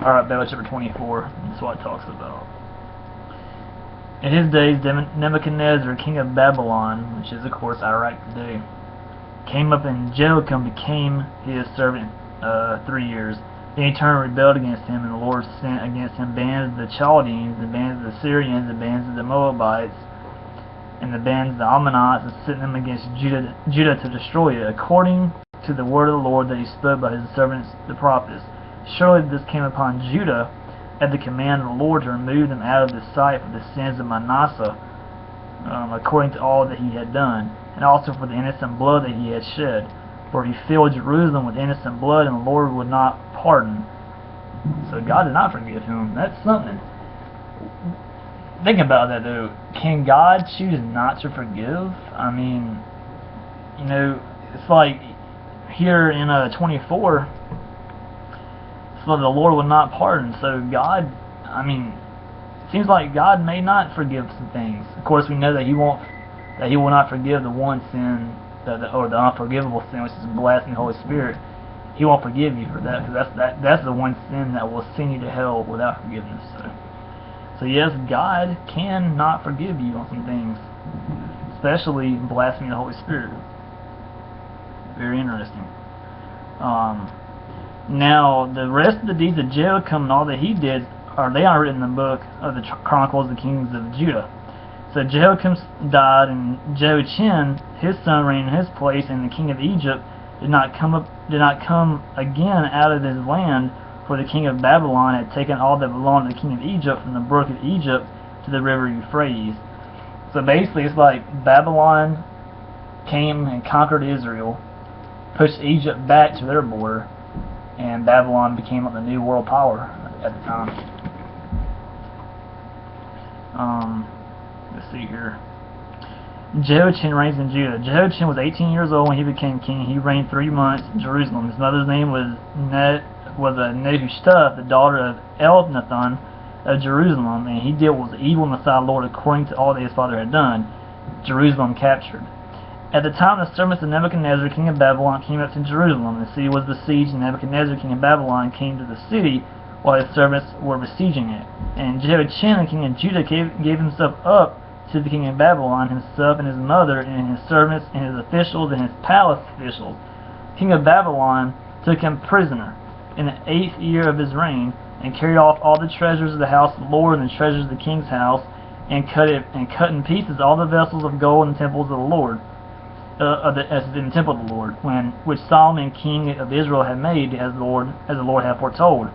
Alright, Balaam chapter 24. That's what it talks about. In his days, Nebuchadnezzar, king of Babylon, which is of course Iraq today, came up, and Jehoiakim became his servant 3 years. Then he turned and rebelled against him, and the Lord sent against him bands of the Chaldeans, the bands of the Syrians, the bands of the Moabites, and the bands of the Ammonites, and sent them against Judah to destroy it, according to the word of the Lord that he spoke by his servants the prophets. Surely this came upon Judah at the command of the Lord to remove them out of the sight for the sins of Manasseh, according to all that he had done, and also for the innocent blood that he had shed. For he filled Jerusalem with innocent blood, and the Lord would not pardon. So God did not forgive him. That's something. Think about that, though. Can God choose not to forgive? I mean, you know, it's like here in 24, so the Lord will not pardon. So God, I mean, it seems like God may not forgive some things. Of course, we know that He will not forgive the one sin, or the unforgivable sin, which is blaspheming the Holy Spirit. He won't forgive you for that, because that's the one sin that will send you to hell without forgiveness. So yes, God can not forgive you on some things, especially blaspheming the Holy Spirit. Very interesting. Now, the rest of the deeds of Jehoiakim and all that he did, they are written in the book of the Chronicles of the Kings of Judah. So Jehoiakim died, and Jehoiachin, his son, reigned in his place, and the king of Egypt did not come again out of his land, for the king of Babylon had taken all that belonged to the king of Egypt from the brook of Egypt to the river Euphrates. So basically, it's like Babylon came and conquered Israel, pushed Egypt back to their border, and Babylon became like the new world power at the time. Let's see here. Jehoiachin reigns in Judah. Jehoiachin was 18 years old when he became king. He reigned 3 months in Jerusalem. His mother's name was Nehushta, the daughter of Elnathan of Jerusalem, and he did what was evil in the sight of the Lord according to all that his father had done. Jerusalem captured. At the time, the servants of Nebuchadnezzar, king of Babylon, came up to Jerusalem. The city was besieged, and Nebuchadnezzar, king of Babylon, came to the city while his servants were besieging it. And Jehoiachin, the king of Judah, gave himself up to the king of Babylon, himself and his mother, and his servants, and his officials, and his palace officials. The king of Babylon took him prisoner in the 8th year of his reign, and carried off all the treasures of the house of the Lord, and the treasures of the king's house, and cut in pieces all the vessels of gold in the temples of the Lord. In the temple of the Lord, which Solomon king of Israel had made, as the Lord had foretold.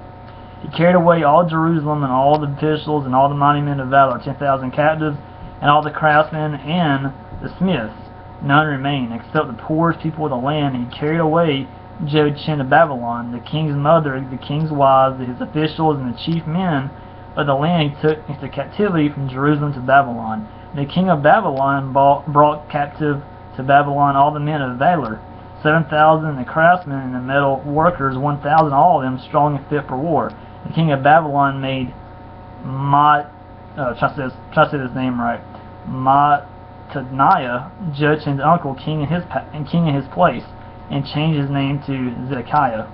He carried away all Jerusalem, and all the officials, and all the mighty men of valor, 10,000 captives, and all the craftsmen and the smiths. None remained, except the poorest people of the land. He carried away Jehoiachin to Babylon, the king's mother, the king's wives, his officials, and the chief men of the land he took into captivity from Jerusalem to Babylon. And the king of Babylon brought captive to Babylon all the men of valor, 7,000, the craftsmen and the metal workers, 1,000, all of them strong and fit for war. The king of Babylon made try to say this name right, Mattaniah, Jehoiachin's uncle, king in his place, and changed his name to Zedekiah.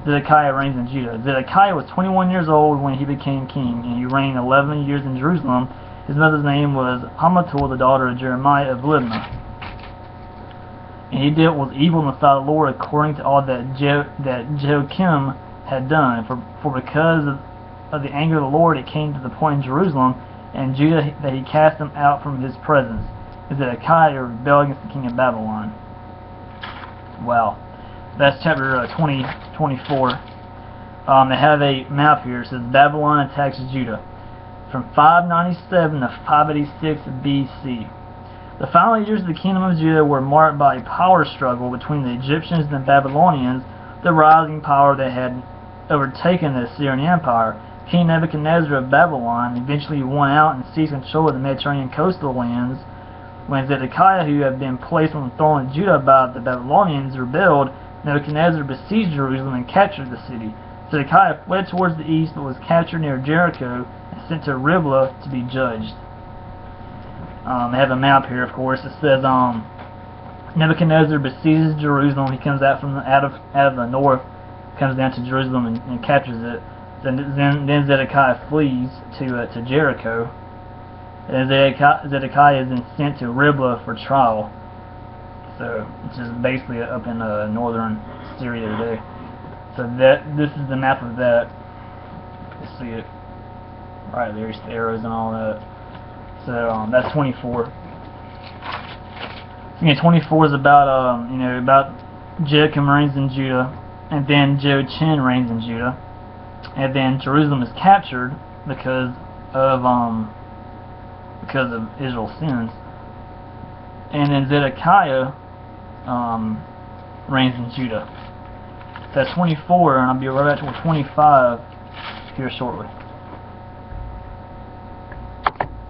Zedekiah reigns in Judah. Zedekiah was 21 years old when he became king, and he reigned 11 years in Jerusalem. His mother's name was Hamatul, the daughter of Jeremiah of Libnah. And he did what was evil in the sight of the Lord, according to all that Jehoiakim had done. For because of the anger of the Lord, it came to the point in Jerusalem and Judah that he cast them out from his presence. Zedekiah rebelled against the king of Babylon. Wow. That's chapter 24. They have a map here. It says Babylon attacks Judah from 597 to 586 BC. The final years of the kingdom of Judah were marked by a power struggle between the Egyptians and the Babylonians, the rising power that had overtaken the Assyrian Empire. King Nebuchadnezzar of Babylon eventually won out and seized control of the Mediterranean coastal lands. When Zedekiah, who had been placed on the throne of Judah by the Babylonians, rebelled, Nebuchadnezzar besieged Jerusalem and captured the city. Zedekiah fled towards the east but was captured near Jericho and sent to Riblah to be judged. They have a map here, of course. It says Nebuchadnezzar besieges Jerusalem. He comes out of the north, comes down to Jerusalem and captures it. Then Zedekiah flees to Jericho, and Zedekiah is then sent to Riblah for trial. So, which is basically up in northern Syria today. So this is the map of that. You see it right there, the arrows and all that. So that's 24. So, 24 is about about Jehoiakim reigns in Judah, and then Jehoiachin reigns in Judah, and then Jerusalem is captured because of Israel's sins, and then Zedekiah reigns in Judah. So that's 24, and I'll be right back to 25 here shortly.